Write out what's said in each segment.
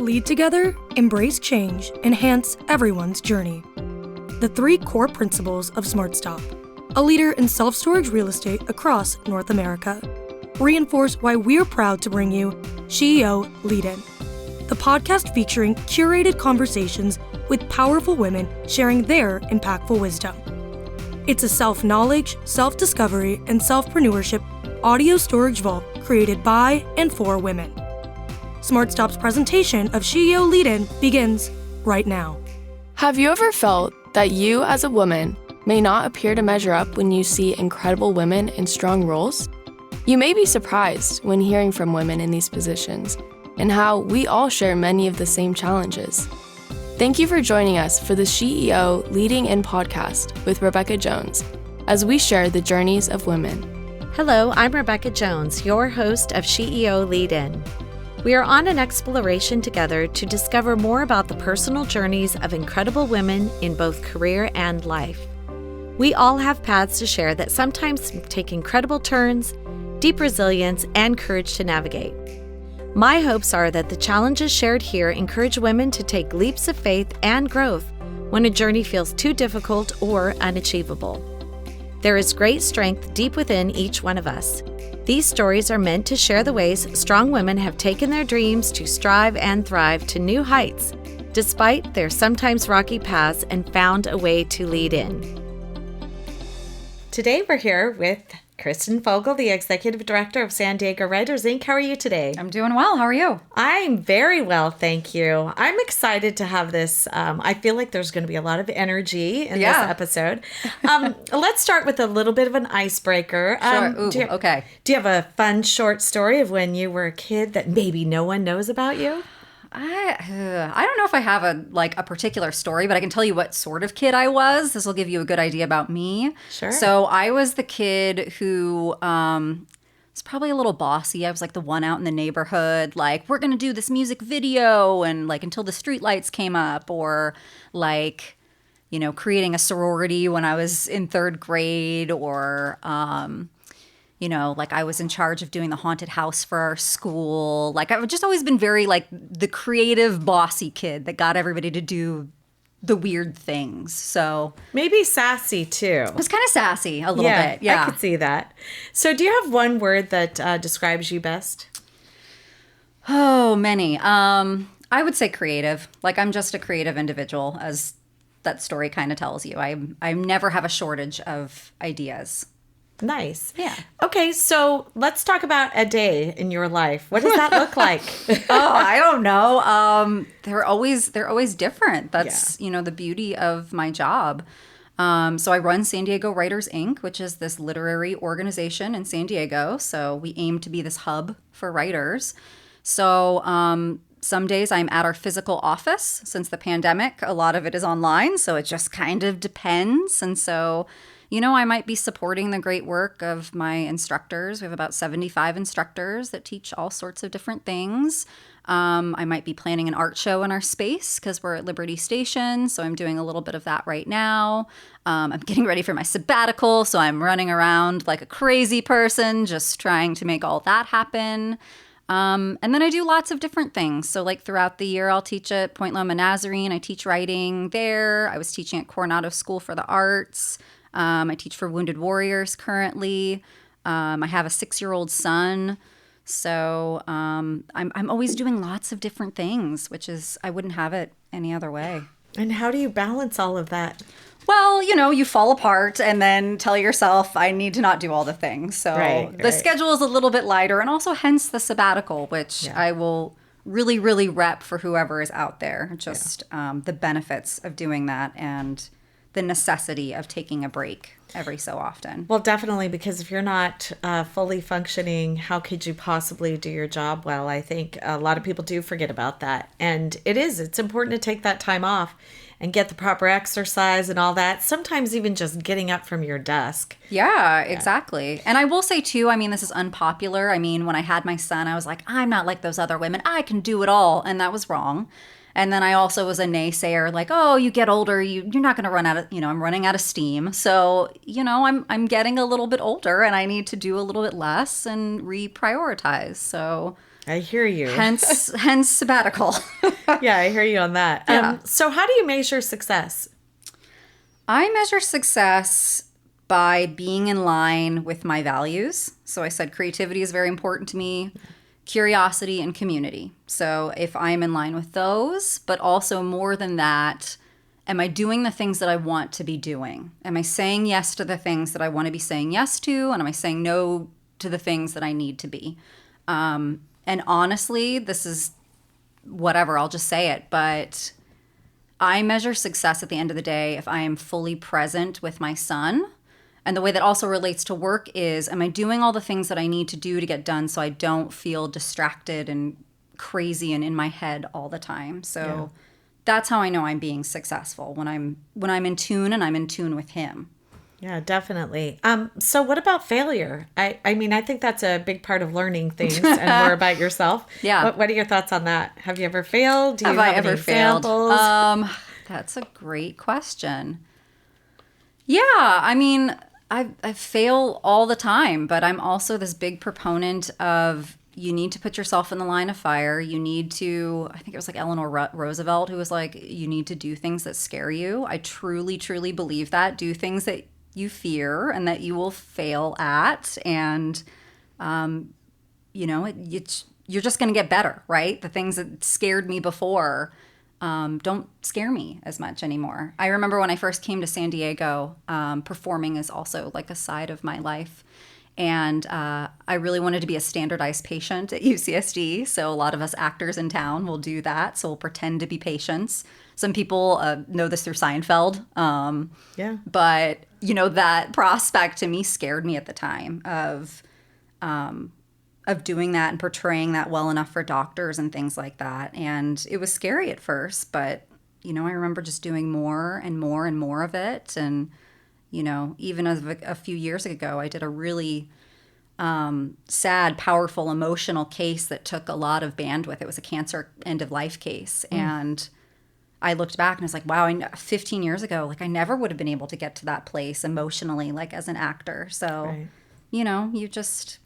Lead together, embrace change, enhance everyone's journey. The 3 core principles of SmartStop, a leader in self-storage real estate across North America, reinforce why we're proud to bring you SheEO Lead-In, the podcast featuring curated conversations with powerful women sharing their impactful wisdom. It's a self-knowledge, self-discovery, and self-preneurship audio storage vault created by and for women. SmartStop's presentation of SheEO Lead-In begins right now. Have you ever felt that you as a woman may not appear to measure up when you see incredible women in strong roles? You may be surprised when hearing from women in these positions and how we all share many of the same challenges. Thank you for joining us for the SheEO Leading-In podcast with Rebecca Jones as we share the journeys of women. Hello, I'm Rebecca Jones, your host of SheEO Lead-In. We are on an exploration together to discover more about the personal journeys of incredible women in both career and life. We all have paths to share that sometimes take incredible turns, deep resilience, and courage to navigate. My hopes are that the challenges shared here encourage women to take leaps of faith and growth when a journey feels too difficult or unachievable. There is great strength deep within each one of us. These stories are meant to share the ways strong women have taken their dreams to strive and thrive to new heights, despite their sometimes rocky paths, and found a way to lead in. Today we're here with Kristen Fogle, the Executive Director of San Diego Writers, Inc. How are you today? I'm doing well. How are you? I'm very well, thank you. I'm excited to have this. I feel like there's going to be a lot of energy in this episode. Let's start with a little bit of an icebreaker. Sure. Okay. Do you have a fun short story of when you were a kid that maybe no one knows about you? I don't know if I have a particular story, but I can tell you what sort of kid I was. This will give you a good idea about me. Sure. So I was the kid who was probably a little bossy. I was like the one out in the neighborhood, like, we're going to do this music video, and like until the streetlights came up, or like, you know, creating a sorority when I was in 3rd grade, or you know, like I was in charge of doing the haunted house for our school. Like I've just always been very like the creative, bossy kid that got everybody to do the weird things. So maybe sassy too. It was kind of sassy a little bit. Yeah, I could see that. So do you have one word that describes you best? Oh, many. I would say creative. Like I'm just a creative individual, as that story kind of tells you. I never have a shortage of ideas. Nice. Yeah. Okay, so let's talk about a day in your life. What does that look like? I don't know. They're always different. That's, you know, the beauty of my job. So I run San Diego Writers, Inc., which is this literary organization in San Diego. So we aim to be this hub for writers. So some days I'm at our physical office. Since the pandemic, a lot of it is online. So it just kind of depends. And so, you know, I might be supporting the great work of my instructors. We have about 75 instructors that teach all sorts of different things. I might be planning an art show in our space because we're at Liberty Station. So I'm doing a little bit of that right now. I'm getting ready for my sabbatical. So I'm running around like a crazy person, just trying to make all that happen. And then I do lots of different things. So like throughout the year, I'll teach at Point Loma Nazarene. I teach writing there. I was teaching at Coronado School for the Arts. I teach for Wounded Warriors currently. I have a 6-year-old son. So I'm always doing lots of different things, which is, I wouldn't have it any other way. And how do you balance all of that? Well, you know, you fall apart and then tell yourself, I need to not do all the things. So the schedule is a little bit lighter, and also hence the sabbatical, which I will really, really rep for whoever is out there. Just the benefits of doing that and the necessity of taking a break every so often. Well, definitely, because if you're not fully functioning, how could you possibly do your job well? I think a lot of people do forget about that. And it's important to take that time off and get the proper exercise and all that. Sometimes even just getting up from your desk. Yeah, exactly. And I will say too, I mean, this is unpopular. I mean, when I had my son, I was like, I'm not like those other women. I can do it all. And that was wrong. And then I also was a naysayer, like, oh, you get older, you're not going to run out of, I'm running out of steam. So, I'm getting a little bit older and I need to do a little bit less and reprioritize. So I hear you. Hence sabbatical. Yeah, I hear you on that. Yeah. So how do you measure success? I measure success by being in line with my values. So I said creativity is very important to me, curiosity and community. So if I'm in line with those, but also more than that, am I doing the things that I want to be doing? Am I saying yes to the things that I want to be saying yes to? And am I saying no to the things that I need to be? And honestly, this is whatever, I'll just say it, but I measure success at the end of the day if I am fully present with my son. And the way that also relates to work is, am I doing all the things that I need to do to get done so I don't feel distracted and crazy and in my head all the time? So that's how I know I'm being successful, when I'm in tune and I'm in tune with him. Yeah, definitely. So what about failure? I mean, I think that's a big part of learning things and more about yourself. Yeah. What are your thoughts on that? Have you ever failed? Do you Have I any ever failed? examples? That's a great question. Yeah, I mean, I fail all the time, but I'm also this big proponent of, you need to put yourself in the line of fire. You need to, I think it was like Eleanor Roosevelt who was like, you need to do things that scare you. I truly, truly believe that. Do things that you fear and that you will fail at. And, you're just going to get better, right? The things that scared me before don't scare me as much anymore. I remember when I first came to San Diego, performing is also like a side of my life. And I really wanted to be a standardized patient at UCSD. So a lot of us actors in town will do that. So we'll pretend to be patients. Some people know this through Seinfeld. Yeah. But, that prospect to me scared me at the time of doing that and portraying that well enough for doctors and things like that. And it was scary at first, but, I remember just doing more and more and more of it. And, even a few years ago, I did a really sad, powerful, emotional case that took a lot of bandwidth. It was a cancer end-of-life case. And I looked back and I was like, wow, 15 years ago, like I never would have been able to get to that place emotionally, like as an actor. So, Right. You just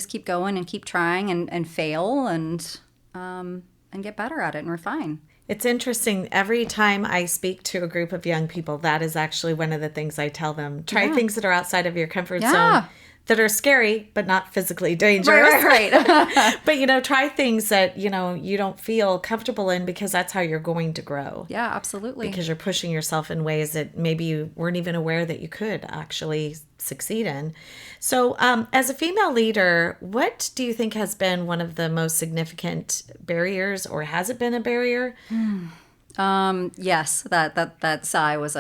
keep going and keep trying and fail and get better at it and refine. It's interesting. Every time I speak to a group of young people, that is actually one of the things I tell them. Try things that are outside of your comfort zone, that are scary, but not physically dangerous. Right. But, try things that, you don't feel comfortable in, because that's how you're going to grow. Yeah, absolutely. Because you're pushing yourself in ways that maybe you weren't even aware that you could actually succeed in. So as a female leader, what do you think has been one of the most significant barriers, or has it been a barrier? Yes, that sigh was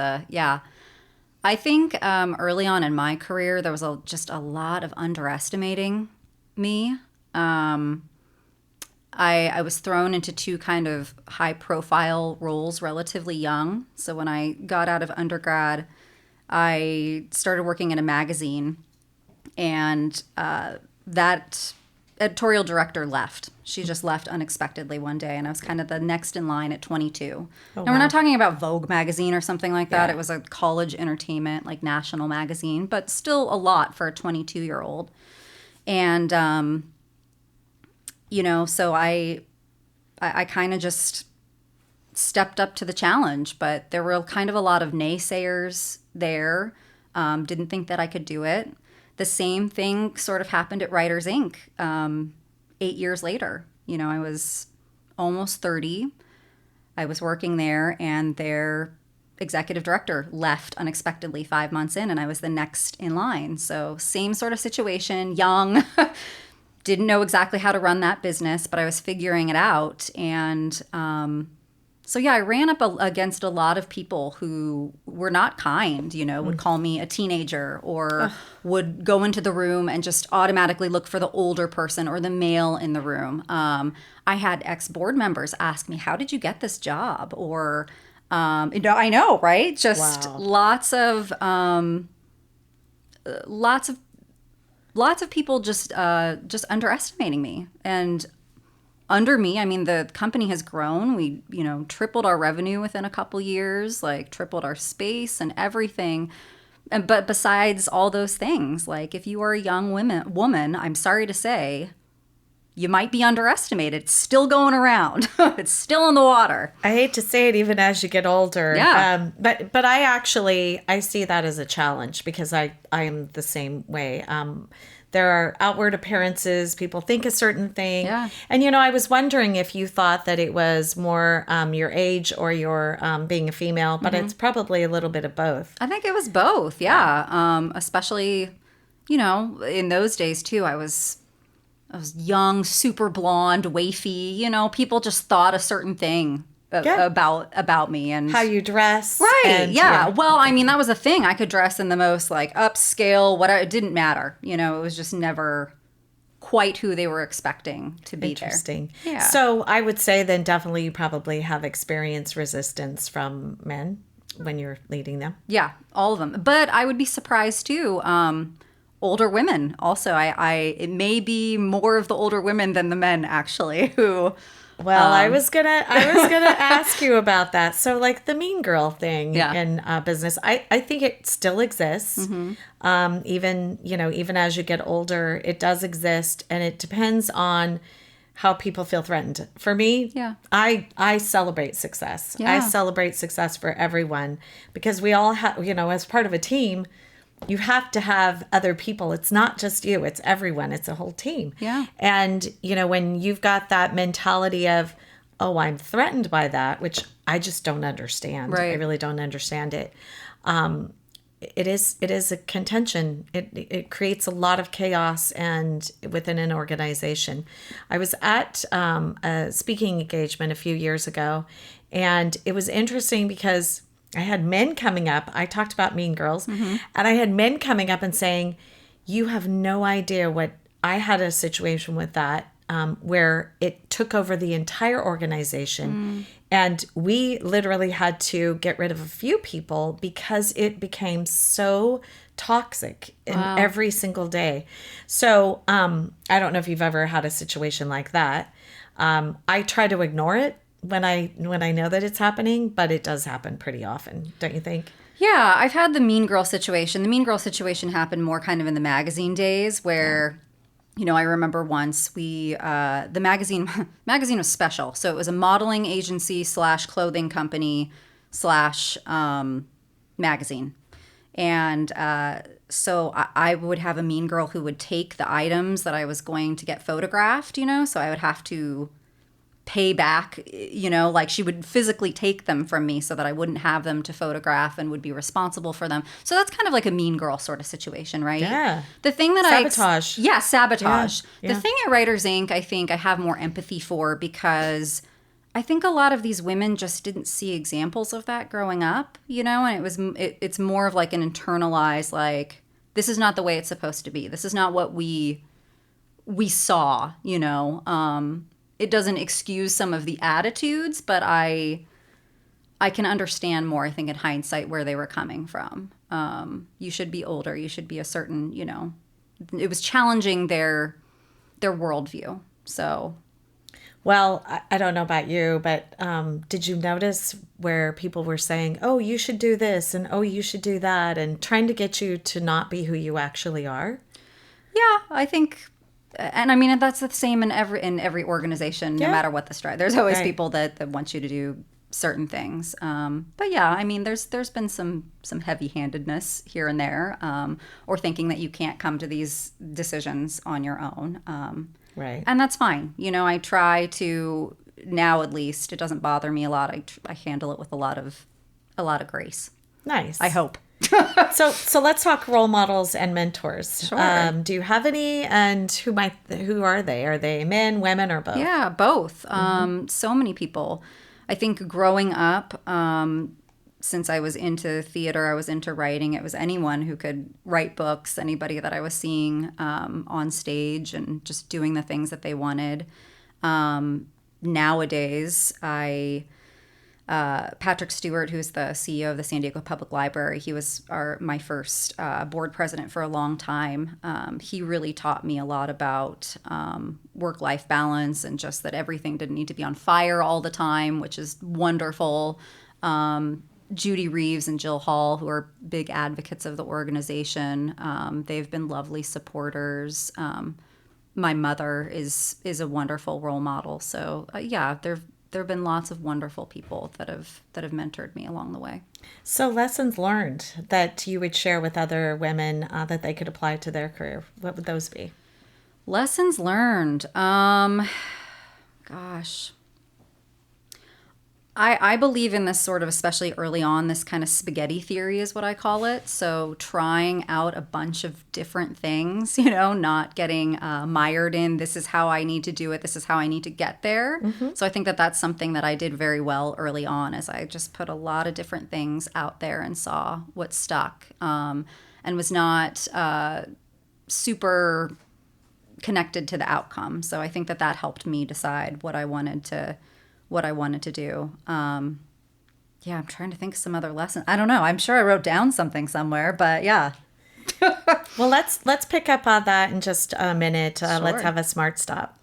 I think early on in my career, there was just a lot of underestimating me. I was thrown into two kind of high-profile roles relatively young. So when I got out of undergrad, I started working in a magazine, and that editorial director left. She just left unexpectedly one day, and I was kind of the next in line at 22. And we're not talking about Vogue magazine or something like that. Yeah. It was a college entertainment, like national magazine, but still a lot for a 22-year-old. And, so I kind of just stepped up to the challenge, but there were kind of a lot of naysayers there. Didn't think that I could do it. The same thing sort of happened at Writers Inc. 8 years later. I was almost 30. I was working there, and their executive director left unexpectedly 5 months in, and I was the next in line. So same sort of situation, young, didn't know exactly how to run that business, but I was figuring it out. And I ran up against a lot of people who were not kind, would call me a teenager, or would go into the room and just automatically look for the older person or the male in the room. I had ex-board members ask me, how did you get this job? Or, I know, right? Just lots of people just underestimating me. And under me, I mean, the company has grown. We, tripled our revenue within a couple years, like tripled our space and everything. But besides all those things, like if you are a young woman, I'm sorry to say, you might be underestimated. It's still going around. It's still in the water. I hate to say it, even as you get older. Yeah. But I see that as a challenge because I am the same way. There are outward appearances. People think a certain thing. Yeah. And, I was wondering if you thought that it was more your age or your being a female, but it's probably a little bit of both. I think it was both. Yeah. Especially, in those days too, I was young, super blonde, wafy. People just thought a certain thing about me and How you dress. Right. And, yeah. Well, I mean, that was the thing. I could dress in the most like upscale, it didn't matter. It was just never quite who they were expecting to be there. Interesting. Yeah. So I would say then definitely you probably have experienced resistance from men when you're leading them. Yeah, all of them. But I would be surprised too. Older women also. It may be more of the older women than the men actually who. Well, I was gonna ask you about that. So, like the mean girl thing in business, I think it still exists. Even as you get older, it does exist, and it depends on how people feel threatened. For me, I celebrate success. Yeah. I celebrate success for everyone because we all have, as part of a team. You have to have other people. It's not just you. It's everyone. It's a whole team. Yeah. And, when you've got that mentality of, oh, I'm threatened by that, which I just don't understand. Right. I really don't understand it. It is a contention. It creates a lot of chaos and within an organization. I was at a speaking engagement a few years ago, and it was interesting because I had men coming up. I talked about mean girls, and I had men coming up and saying, you have no idea what I had a situation with that where it took over the entire organization. And we literally had to get rid of a few people because it became so toxic in every single day. So I don't know if you've ever had a situation like that. I try to ignore it when I know that it's happening, but it does happen pretty often, don't you think? Yeah, I've had the mean girl situation. The mean girl situation happened more kind of in the magazine days where, I remember once the magazine was special. So it was a modeling agency / clothing company / magazine. And so I would have a mean girl who would take the items that I was going to get photographed, so I would have to pay back, like she would physically take them from me so that I wouldn't have them to photograph and would be responsible for them. So that's kind of like a mean girl sort of situation, right? Yeah. The thing that sabotage. Sabotage. Yeah. The thing at Writers Inc. I think I have more empathy for because I think a lot of these women just didn't see examples of that growing up, and it's more of like an internalized, like, this is not the way it's supposed to be. This is not what we saw, It doesn't excuse some of the attitudes, but I can understand more, I think, in hindsight, where they were coming from. You should be older. You should be a certain, it was challenging their worldview. So, well, I don't know about you, but did you notice where people were saying, oh, you should do this and oh, you should do that, and trying to get you to not be who you actually are? Yeah, I think. And I mean, that's the same in every organization, no matter what the stride. There's always people that want you to do certain things. But yeah, I mean, there's been some heavy-handedness here and there, or thinking that you can't come to these decisions on your own. Right. And that's fine. I try to now, at least, it doesn't bother me a lot. I handle it with a lot of grace. Nice. I hope. So let's talk role models and mentors. Sure. Do you have any, and who are they? Are they men, women, or both? Yeah, both. So many people. I think growing up, since I was into theater, I was into writing. It was anyone who could write books, anybody that I was seeing on stage and just doing the things that they wanted. Nowadays, Patrick Stewart, who's the CEO of the San Diego Public Library, he was my first board president for a long time. He really taught me a lot about work-life balance and just that everything didn't need to be on fire all the time, which is wonderful. Judy Reeves and Jill Hall, who are big advocates of the organization, they've been lovely supporters. my mother is a wonderful role model. So yeah, there have been lots of wonderful people that have mentored me along the way. So lessons learned that you would share with other women that they could apply to their career, what would those be? Lessons learned. Gosh. I believe in this sort of, especially early on, this kind of spaghetti theory is what I call it. So trying out a bunch of different things, not getting mired in this is how I need to do it, this is how I need to get there. So I think that that's something that I did very well early on, as I just put a lot of different things out there and saw what stuck, and was not super connected to the outcome. So I think that helped me decide what I wanted to do. Yeah, I'm trying to think of some other lessons. I don't know. I'm sure I wrote down something somewhere, but yeah. Well, let's pick up on that in just a minute. Sure. Let's have a Smart Stop.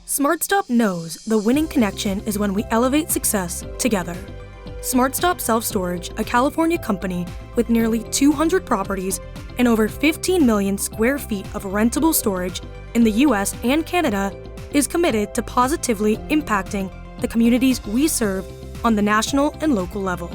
SmartStop knows the winning connection is when we elevate success together. SmartStop Self Storage, a California company with nearly 200 properties and over 15 million square feet of rentable storage in the US and Canada, is committed to positively impacting the communities we serve on the national and local level.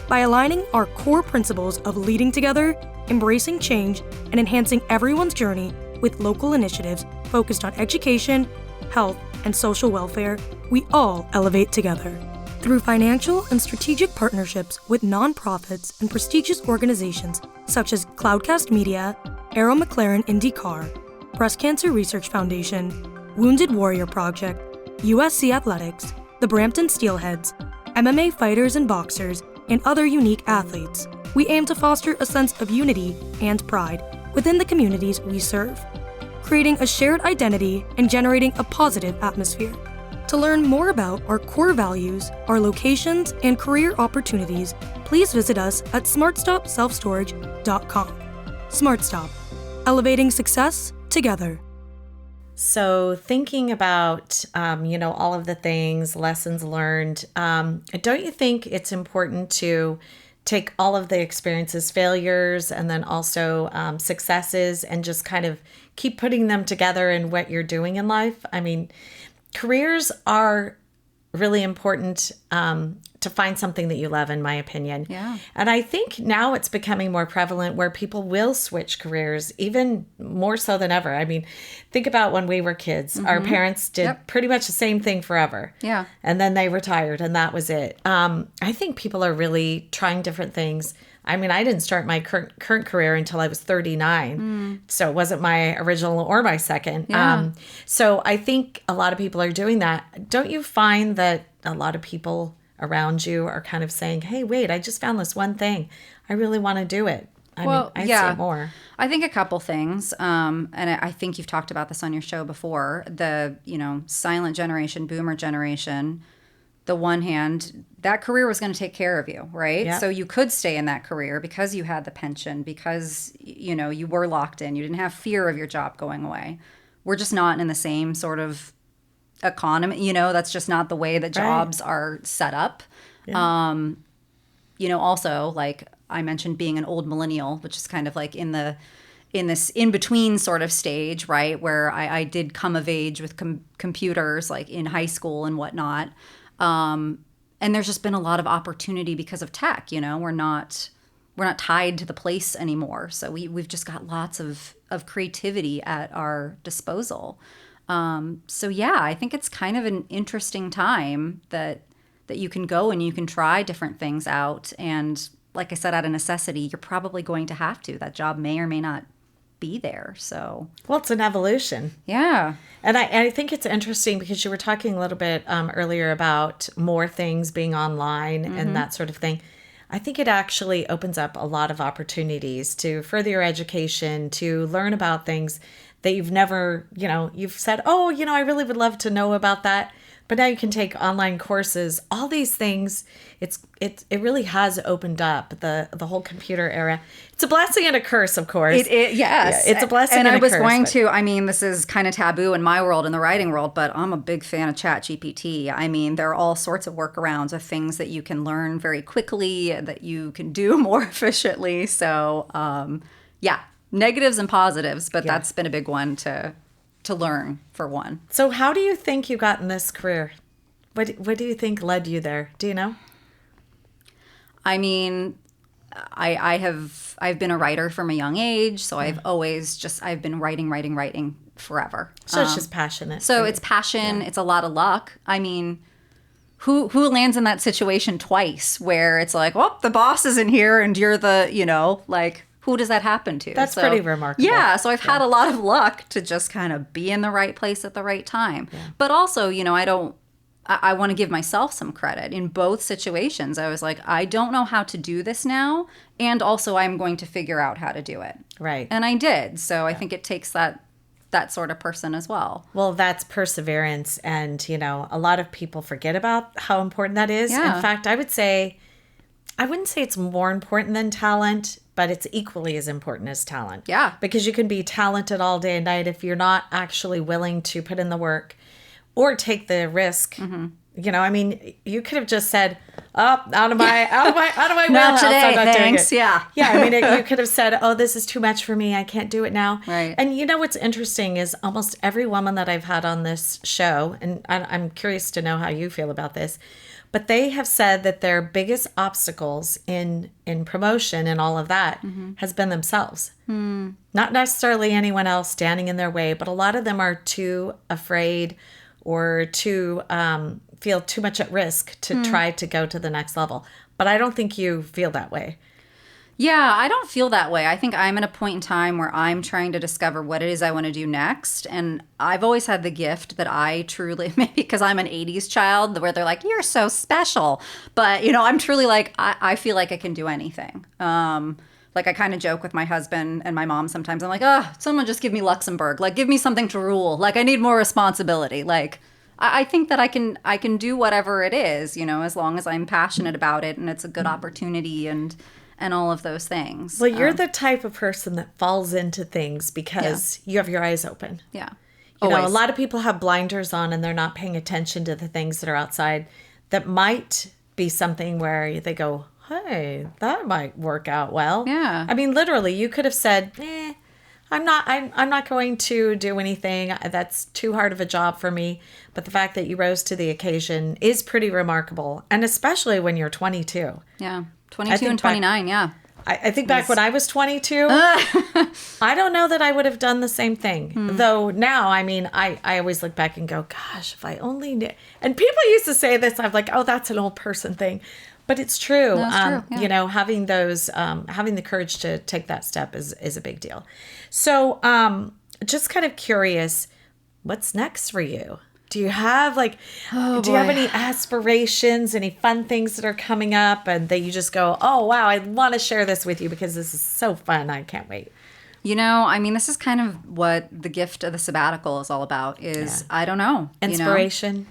By aligning our core principles of leading together, embracing change, and enhancing everyone's journey with local initiatives focused on education, health, and social welfare, we all elevate together. Through financial and strategic partnerships with nonprofits and prestigious organizations such as Cloudcast Media, Arrow McLaren IndyCar, Breast Cancer Research Foundation, Wounded Warrior Project, USC Athletics, the Brampton Steelheads, MMA fighters and boxers, and other unique athletes, we aim to foster a sense of unity and pride within the communities we serve, creating a shared identity and generating a positive atmosphere. To learn more about our core values, our locations, and career opportunities, please visit us at smartstopselfstorage.com. SmartStop, elevating success together. So thinking about, all of the things, lessons learned, don't you think it's important to take all of the experiences, failures, and then also successes, and just kind of keep putting them together in what you're doing in life? I mean, careers are really important to find something that you love, in my opinion. Yeah. And I think now it's becoming more prevalent where people will switch careers, even more so than ever. I mean, think about when we were kids. Our parents did pretty much the same thing forever. Yeah. And then they retired, and that was it. I think people are really trying different things. I mean, I didn't start my current career until I was 39. So it wasn't my original or my second. Yeah. So I think a lot of people are doing that. Don't you find that a lot of people around you are kind of saying, hey, wait, I just found this one thing. I really want to do it. I see it more. I think a couple things. And I think you've talked about this on your show before. The, silent generation, boomer generation. The one hand, that career was going to take care of you, right? Yep. So you could stay in that career because you had the pension, because, you were locked in. You didn't have fear of your job going away. We're just not in the same sort of economy. That's just not the way that jobs are set up. Yeah. Also, like I mentioned, being an old millennial, which is kind of like in this in-between sort of stage, right? Where I did come of age with computers, like in high school and whatnot. And there's just been a lot of opportunity because of tech. We're not tied to the place anymore. So we've just got lots of creativity at our disposal. So yeah, I think it's kind of an interesting time that you can go and you can try different things out. And like I said, out of necessity, you're probably going to have to. That job may or may not be there. So, well, it's an evolution. Yeah. And I think it's interesting because you were talking a little bit earlier about more things being online and that sort of thing. I think it actually opens up a lot of opportunities to further your education, to learn about things that you've never, you've said, oh, I really would love to know about that. But now you can take online courses, all these things. It really has opened up the whole computer era. It's a blessing and a curse, of course. Yes. Yeah, it's a blessing and a curse. This is kind of taboo in my world, in the writing world, but I'm a big fan of ChatGPT. I mean, there are all sorts of workarounds of things that you can learn very quickly, that you can do more efficiently. So, negatives and positives, but that's been a big one to to learn, for one. So how do you think you got in this career? What do you think led you there? Do you know? I mean, I've been a writer from a young age, so I've been writing forever. So it's just passionate. So it's passion. Yeah. It's a lot of luck. I mean, who lands in that situation twice where it's like, well, the boss isn't here and you're the, like, who does that happen to? That's pretty remarkable. Yeah. So I've had a lot of luck to just kind of be in the right place at the right time. Yeah. But also, I want to give myself some credit. In both situations, I was like, I don't know how to do this now. And also I'm going to figure out how to do it. Right. And I did. So I think it takes that sort of person as well. Well, that's perseverance. And, a lot of people forget about how important that is. Yeah. In fact, I wouldn't say it's more important than talent, but it's equally as important as talent. Yeah. Because you can be talented all day and night if you're not actually willing to put in the work or take the risk. Mm-hmm. You could have just said, out of my wheelhouse. Not today, I'm not thanks. doing it. Yeah. Yeah, you could have said, oh, this is too much for me. I can't do it now. Right. And what's interesting is almost every woman that I've had on this show, and I'm curious to know how you feel about this, but they have said that their biggest obstacles in promotion and all of that has been themselves. Not necessarily anyone else standing in their way, but a lot of them are too afraid or too feel too much at risk to try to go to the next level. But I don't think you feel that way. Yeah, I don't feel that way. I think I'm at a point in time where I'm trying to discover what it is I want to do next. And I've always had the gift that I truly, maybe because I'm an 80s child, where they're like, you're so special. But, I'm truly like, I feel like I can do anything. Like I kind of joke with my husband and my mom sometimes. I'm like, someone just give me Luxembourg. Like, give me something to rule. Like, I need more responsibility. Like, I think that I can do whatever it is, as long as I'm passionate about it and it's a good opportunity and all of those things. Well, you're the type of person that falls into things because you have your eyes open. Yeah. A lot of people have blinders on and they're not paying attention to the things that are outside that might be something where they go, hey, that might work out well. Yeah. I mean, literally, you could have said, I'm not going to do anything. That's too hard of a job for me. But the fact that you rose to the occasion is pretty remarkable. And especially when you're 22. Yeah. 22 and 29, yeah. I think back when I was 22, I don't know that I would have done the same thing. Though now, I always look back and go, gosh, if I only knew. And people used to say this, I'm like, oh, that's an old person thing. But it's true. No, it's true. Yeah. Having the courage to take that step is a big deal. So just kind of curious, what's next for you? Do you have do you have any aspirations, any fun things that are coming up and that you just go, oh, wow, I want to share this with you because this is so fun. I can't wait. This is kind of what the gift of the sabbatical is all about is, I don't know. Inspiration.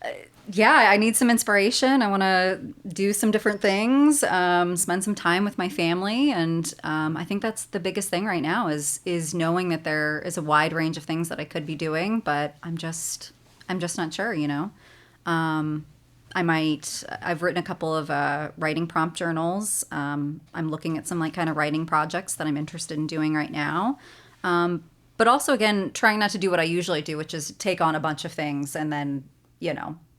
I need some inspiration. I want to do some different things, spend some time with my family. And I think that's the biggest thing right now is knowing that there is a wide range of things that I could be doing, but I'm just not sure, I've written a couple of writing prompt journals. I'm looking at some kind of writing projects that I'm interested in doing right now. But also, again, trying not to do what I usually do, which is take on a bunch of things and then,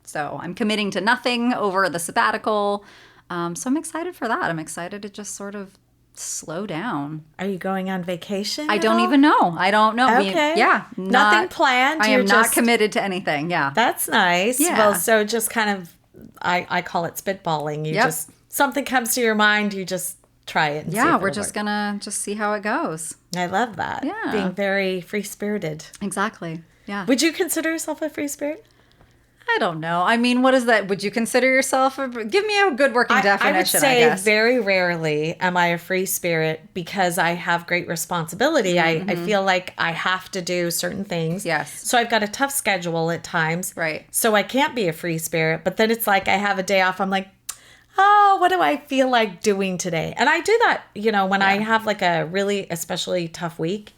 So I'm committing to nothing over the sabbatical. So I'm excited for that. I'm excited to just sort of slow down. Are you going on vacation? I don't even know. I don't know. Okay. Nothing planned. I am not committed to anything. Yeah. That's nice. Yeah. Well, so just kind of, I call it spitballing. You just, something comes to your mind, you just try it. And we're just going to just see how it goes. I love that. Yeah. Being very free-spirited. Exactly. Yeah. Would you consider yourself a free spirit? I don't know. What is that? Would you consider yourself give me a good working definition, I would say very rarely am I a free spirit because I have great responsibility. Mm-hmm. I feel like I have to do certain things. Yes. So I've got a tough schedule at times. Right. So I can't be a free spirit. But then it's like I have a day off. I'm like, oh, what do I feel like doing today? And I do that, when I have a really especially tough week,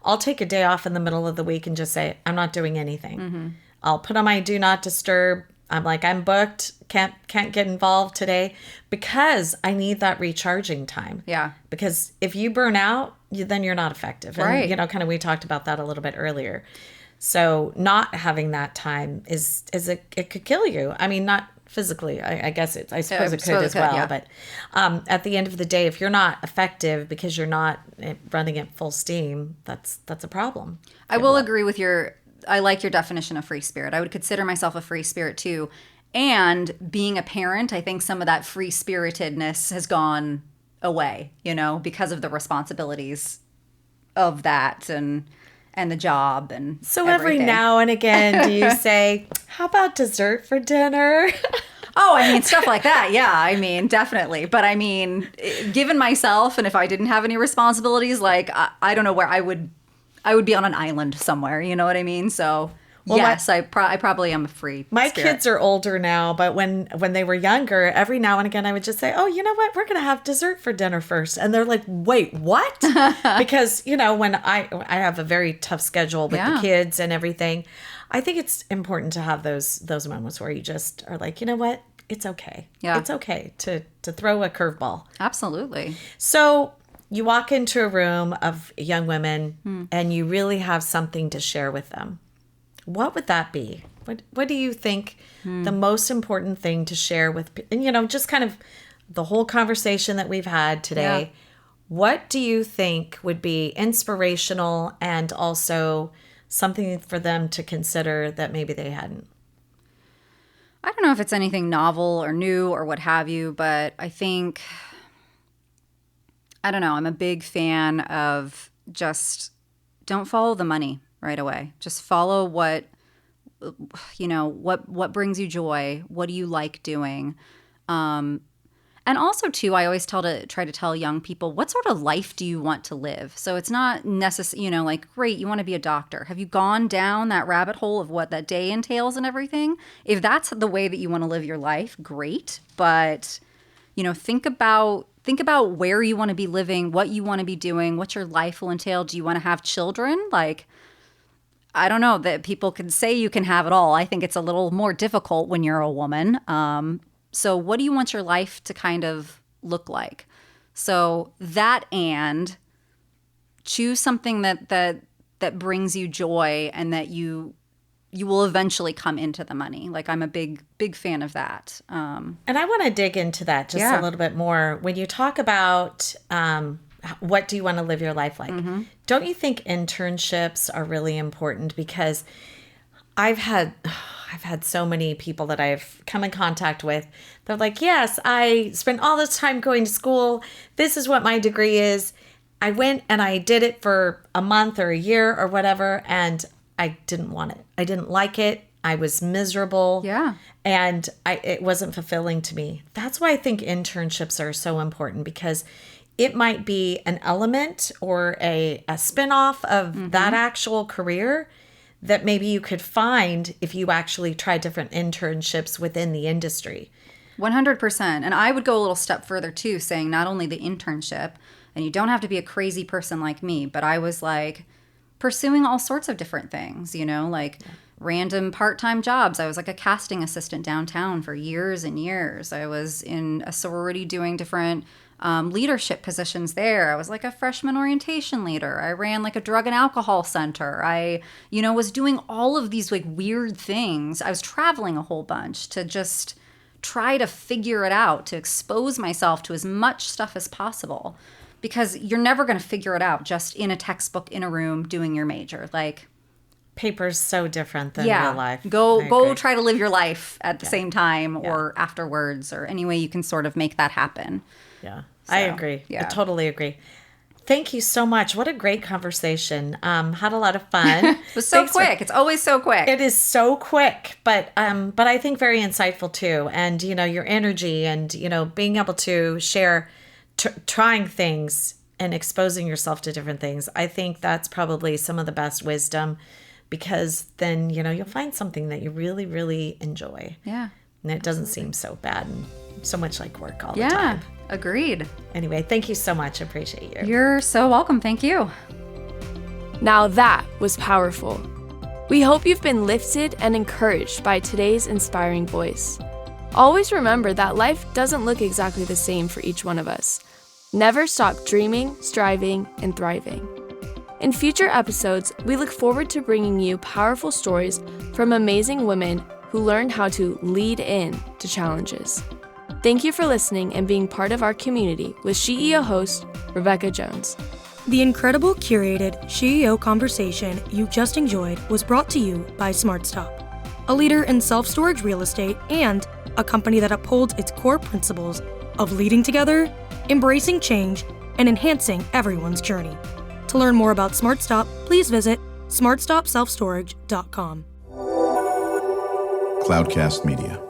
I'll take a day off in the middle of the week and just say, I'm not doing anything. Mm-hmm. I'll put on my do not disturb. I'm like, I'm booked. Can't get involved today because I need that recharging time. Yeah. Because if you burn out, then you're not effective. And, right. kind of we talked about that a little bit earlier. So not having that time it could kill you. I mean, not physically. I guess I suppose it could as well. Yeah. But at the end of the day, if you're not effective because you're not running at full steam, that's a problem. I will agree with I like your definition of free spirit. I would consider myself a free spirit too. And being a parent, I think some of that free spiritedness has gone away, because of the responsibilities of that and the job and so everything. Every now and again, do you say, how about dessert for dinner? Oh, I mean, stuff like that. Yeah, I mean, definitely. But I mean, given myself, and if I didn't have any responsibilities, like, I don't know where I would be on an island somewhere. You know what I mean? So, yes, I probably am a free My spirit. kids are older now, but when they were younger, every now and again, I would just say, oh, you know what? We're going to have dessert for dinner first. And they're like, wait, what? Because, when I have a very tough schedule with the kids and everything, I think it's important to have those moments where you just are like, you know what? It's okay. Yeah. It's okay to throw a curveball. Absolutely. So you walk into a room of young women and you really have something to share with them. What would that be? What do you think the most important thing to share with, and just kind of the whole conversation that we've had today, what do you think would be inspirational and also something for them to consider that maybe they hadn't? I don't know if it's anything novel or new or what have you, but I think, I don't know, I'm a big fan of just don't follow the money right away. Just follow what brings you joy. What do you like doing? And also, too, I always try to tell young people, what sort of life do you want to live? So it's not necessarily, like, great, you want to be a doctor. Have you gone down that rabbit hole of what that day entails and everything? If that's the way that you want to live your life, great. But, think about where you want to be living, what you want to be doing, what your life will entail. Do you want to have children? Like, I don't know that people can say you can have it all. I think it's a little more difficult when you're a woman. So what do you want your life to kind of look like? So that, and choose something that brings you joy and that you will eventually come into the money. Like, I'm a big fan of that. And I want to dig into that just a little bit more. When you talk about what do you want to live your life like? Mm-hmm. Don't you think internships are really important? Because I've had so many people that I've come in contact with. They're like, yes, I spent all this time going to school. This is what my degree is. I went and I did it for a month or a year or whatever, and I didn't want it. I didn't like it. I was miserable. Yeah. And it wasn't fulfilling to me. That's why I think internships are so important, because it might be an element or a spinoff of that actual career that maybe you could find if you actually try different internships within the industry. 100%. And I would go a little step further too, saying not only the internship, and you don't have to be a crazy person like me, but I was like pursuing all sorts of different things, random part-time jobs. I was like a casting assistant downtown for years and years. I was in a sorority doing different leadership positions there. I was like a freshman orientation leader. I ran like a drug and alcohol center. I, was doing all of these like weird things. I was traveling a whole bunch to just try to figure it out, to expose myself to as much stuff as possible, because you're never going to figure it out just in a textbook in a room doing your major. Like, paper's so different than real life. Go try to live your life at the same time or afterwards, or any way you can sort of make that happen. Yeah, so, I agree. Yeah. I totally agree. Thank you so much. What a great conversation. Had a lot of fun. It was so quick. It's always so quick. It is so quick, but I think very insightful too. And, your energy and, being able to share, trying things and exposing yourself to different things. I think that's probably some of the best wisdom, because then, you'll find something that you really, really enjoy. Yeah. And it doesn't seem so bad and so much like work all the time. Yeah, agreed. Anyway, thank you so much. I appreciate you. You're so welcome. Thank you. Now that was powerful. We hope you've been lifted and encouraged by today's inspiring voice. Always remember that life doesn't look exactly the same for each one of us. Never stop dreaming, striving, and thriving. In future episodes, we look forward to bringing you powerful stories from amazing women who learned how to lead in to challenges. Thank you for listening and being part of our community with SheEO host, Rebecca Jones. The incredible curated SheEO conversation you just enjoyed was brought to you by SmartStop, a leader in self-storage real estate and a company that upholds its core principles of leading together, embracing change, and enhancing everyone's journey. To learn more about SmartStop, please visit smartstopselfstorage.com. Cloudcast Media.